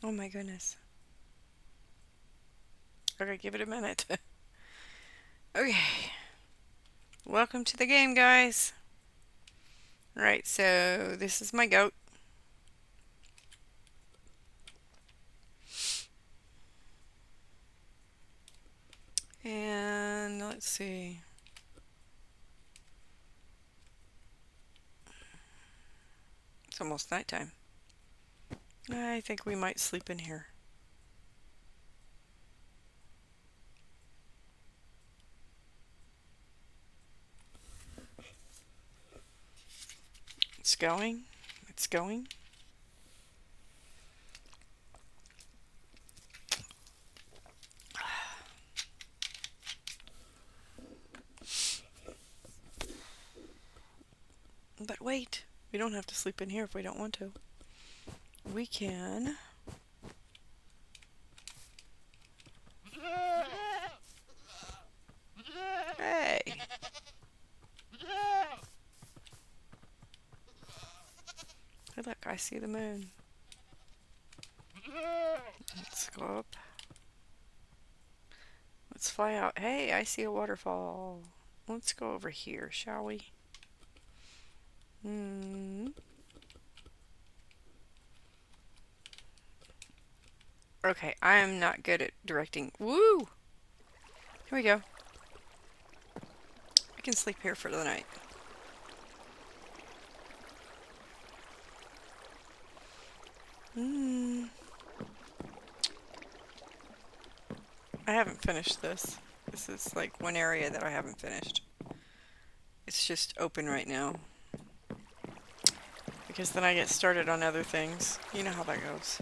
Oh my goodness. Okay, give it a minute. Okay, welcome to the game, guys. Alright, so this is my goat. And let's see. It's almost nighttime. I think we might sleep in here. It's going. It's going. But wait, we don't have to sleep in here if we don't want to. We can. Hey! Hey, look, I see the moon. Let's go up. Let's fly out. Hey, I see a waterfall. Let's go over here, shall we? Okay, I am not good at directing. Woo! Here we go. I can sleep here for the night. I haven't finished this. This is like one area that I haven't finished. It's just open right now. Because then I get started on other things. You know how that goes.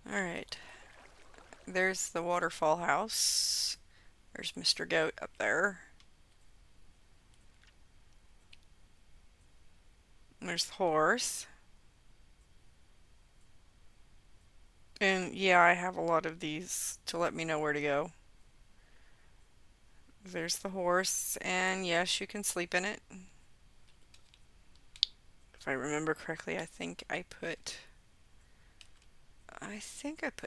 Alright. There's the waterfall house. There's Mr. Goat up there. There's the horse. And yeah, I have a lot of these to let me know where to go. There's the horse, and yes, you can sleep in it. If I remember correctly, I think I put,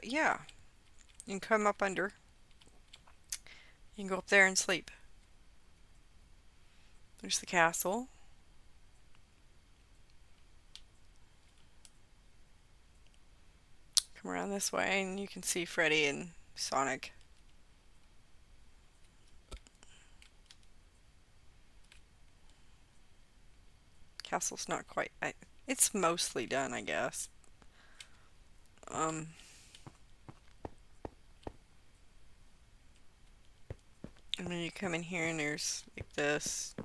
yeah. You can come up under. You can go up there and sleep. There's the castle. Come around this way, and you can see Freddy and Sonic. Castle's not quite, it's mostly done, I guess. And then you come in here and there's like this.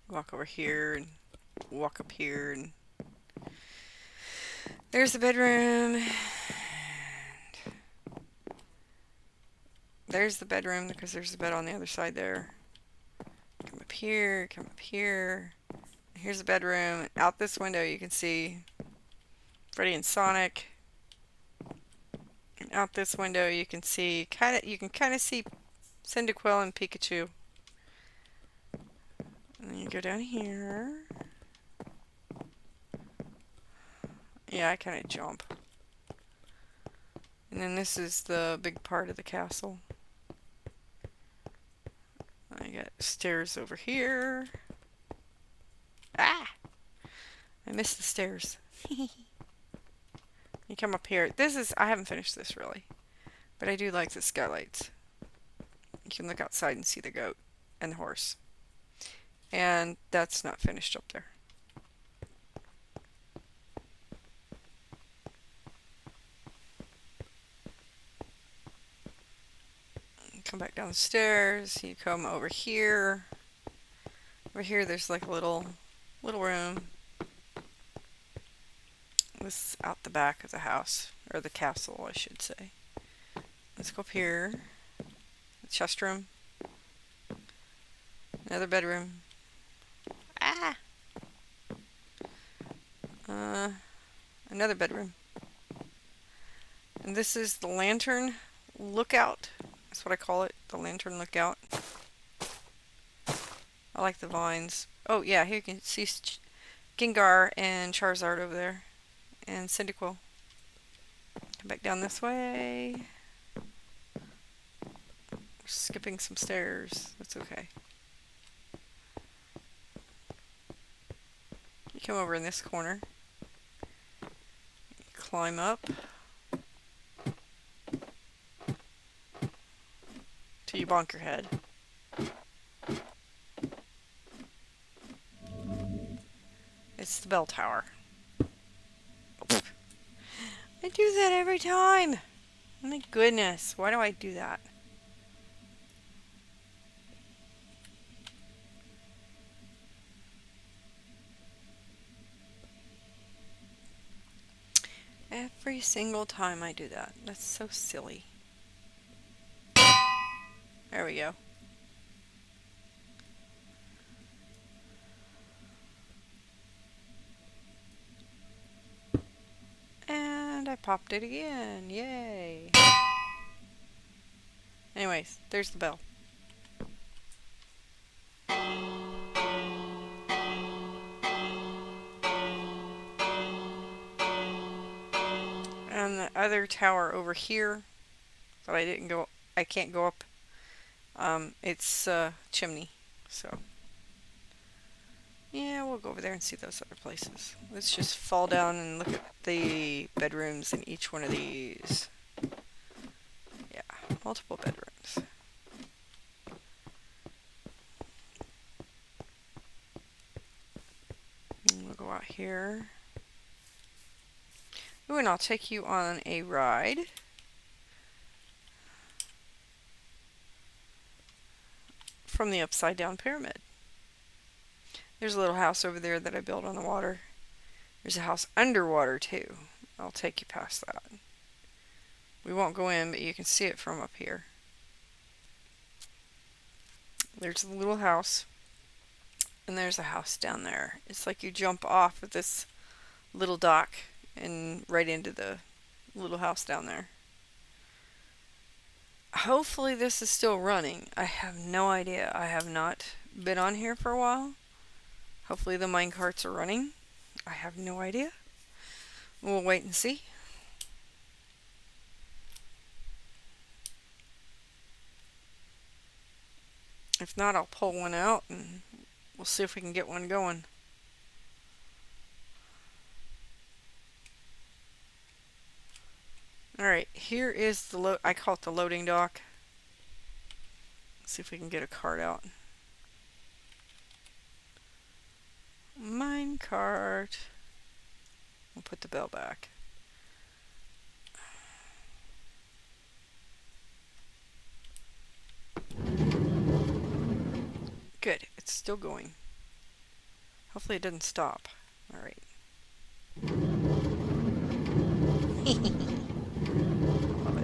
Walk over here and walk up here, and there's the bedroom. There's the bedroom because there's the bed on the other side there. Come up here, come up here. Here's the bedroom. Out this window you can see Freddy and Sonic. And out this window you can see you can kind of see Cyndaquil and Pikachu. And then you go down here. Yeah, I kind of jump. And then this is the big part of the castle. I got stairs over here. Ah! I missed the stairs. You come up here. I haven't finished this really, but I do like the skylights. You can look outside and see the goat and the horse. And that's not finished up there. Come back down the stairs. You come over here. Over here there's like a little room. This is out the back of the house, or the castle I should say. Let's go up here. The chest room. Another bedroom. Ah! Another bedroom. And this is the lantern lookout. That's what I call it, the lantern lookout. I like the vines. Oh yeah, here you can see Gengar and Charizard over there. And Cyndaquil. Come back down this way. We're skipping some stairs. That's okay. You come over in this corner. You climb up till you bonk your head. It's the bell tower. I do that every time. Oh my goodness, why do I do that? Every single time I do that. That's so silly. There we go. And I popped it again. Yay. Anyways, there's the bell. And the other tower over here that I can't go up. It's chimney. So yeah, we'll go over there and see those other places. Let's just fall down and look at the bedrooms in each one of these. Yeah, multiple bedrooms. And we'll go out here. Ooh, and I'll take you on a ride. From the upside down pyramid. There's a little house over there that I built on the water. There's a house underwater too. I'll take you past that. We won't go in, but you can see it from up here. There's the little house. And there's a house down there. It's like you jump off of this little dock and right into the little house down there. Hopefully this is still running. I have no idea. I have not been on here for a while. Hopefully the minecarts are running. I have no idea. We'll wait and see. If not, I'll pull one out and we'll see if we can get one going. Alright, here is the I call it the loading dock. Let's see if we can get a cart out. Minecart. We'll put the bell back. Good, it's still going. Hopefully it doesn't stop. Alright. Love it.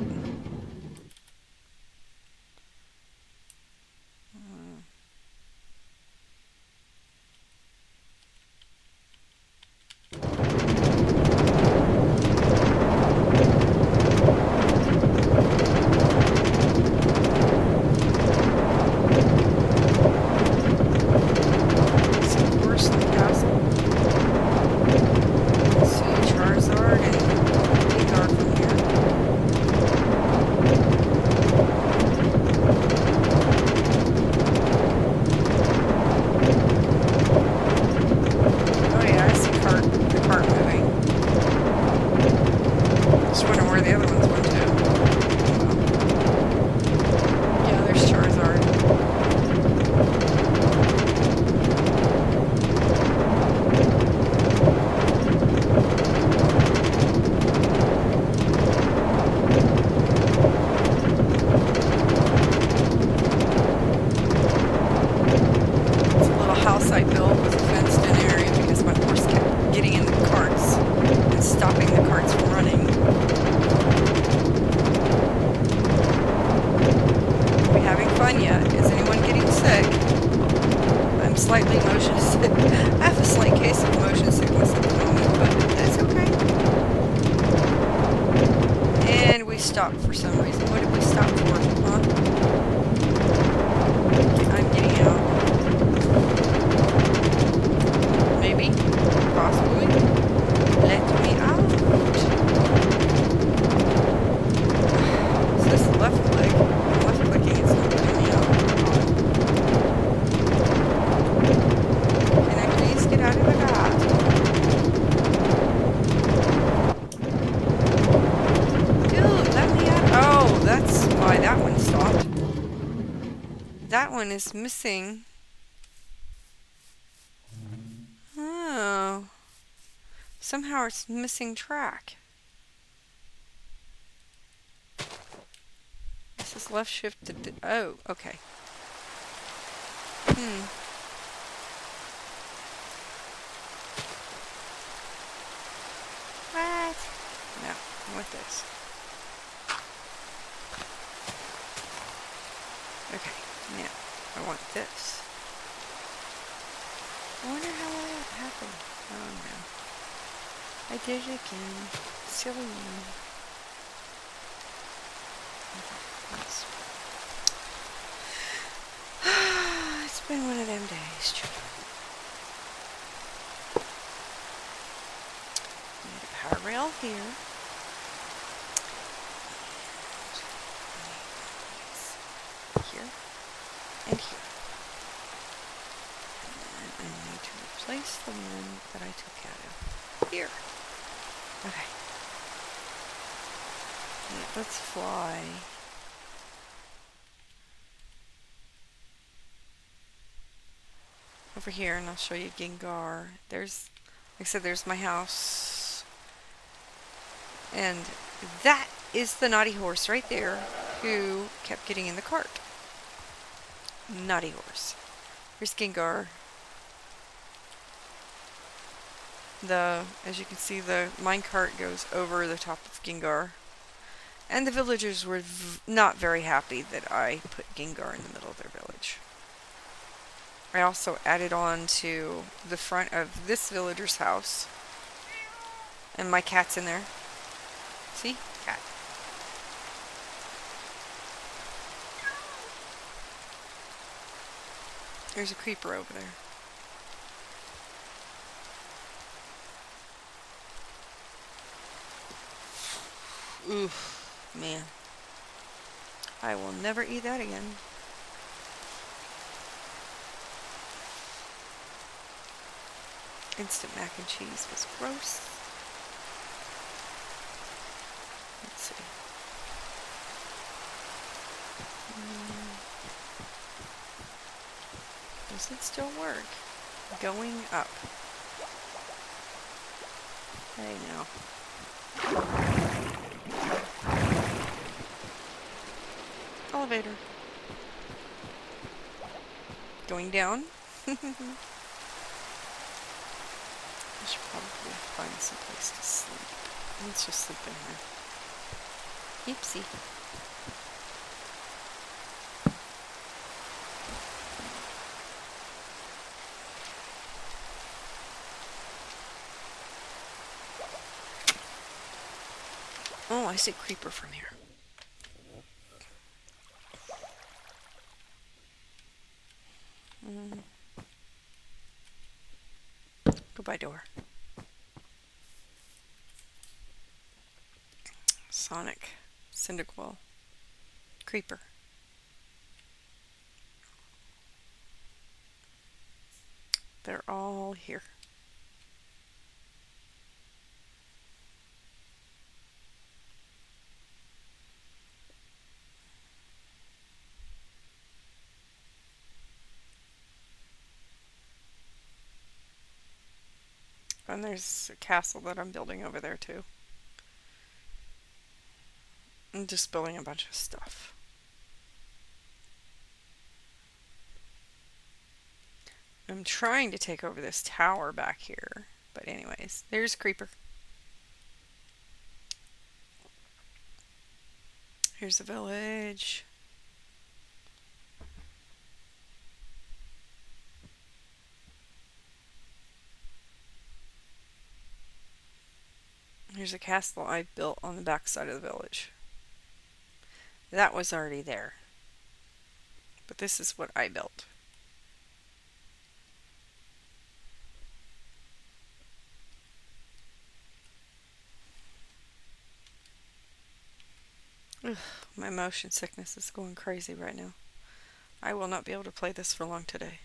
Slightly motion sick. I have a slight case of motion sickness at the moment, but that's okay. And we stopped for some reason. What did we stop for? Huh? I'm getting out. this left click. Left clicking, it's not letting me out. Can I please get out of the car? Dude, let me out. Oh, that's why that one stopped. That one is missing. Oh. Somehow it's missing track. This is left shift to... Oh, okay. What? No, I want this. Okay, now I want this. I wonder how that happened. Oh no. I did it again. Silly me. Okay, it's been one of them days, children. Need a power rail here. Here and here. And I need to replace the one that I took out of here. Okay. Yeah, let's fly. Over here, and I'll show you Gengar. There's, like I said, there's my house. And that is the naughty horse right there who kept getting in the cart. Naughty horse. Here's Gengar. As you can see, the minecart goes over the top of Gengar. And the villagers were not very happy that I put Gengar in the middle of their village. I also added on to the front of this villager's house. And my cat's in there. See? Cat. There's a creeper over there. Oof, man. I will never eat that again. Instant mac and cheese was gross. Let's see. Does it still work? Going up. Hey now. Elevator. Going down. I should probably find some place to sleep. Let's just sleep in here. Oopsie. Oh, I see creeper from here. Goodbye, door. Sonic, Cyndaquil, creeper. They're all here. And there's a castle that I'm building over there too. I'm just building a bunch of stuff. I'm trying to take over this tower back here. But anyways, there's creeper. Here's the village. Here's a castle I built on the back side of the village. That was already there. But this is what I built. Ugh, My motion sickness is going crazy right now. I will not be able to play this for long today.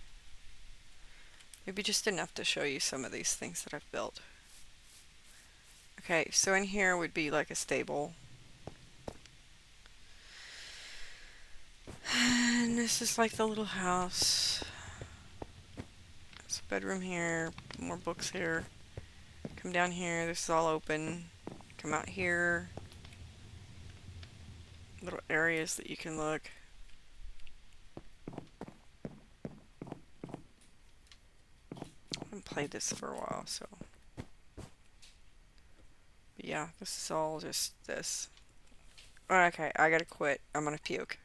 Maybe just enough to show you some of these things that I've built. Okay, so in here would be like a stable. And this is like the little house. There's a bedroom here, more books here. Come down here, this is all open. Come out here. Little areas that you can look. I haven't played this for a while, so. But yeah, this is all just this. Okay, I gotta quit. I'm gonna puke.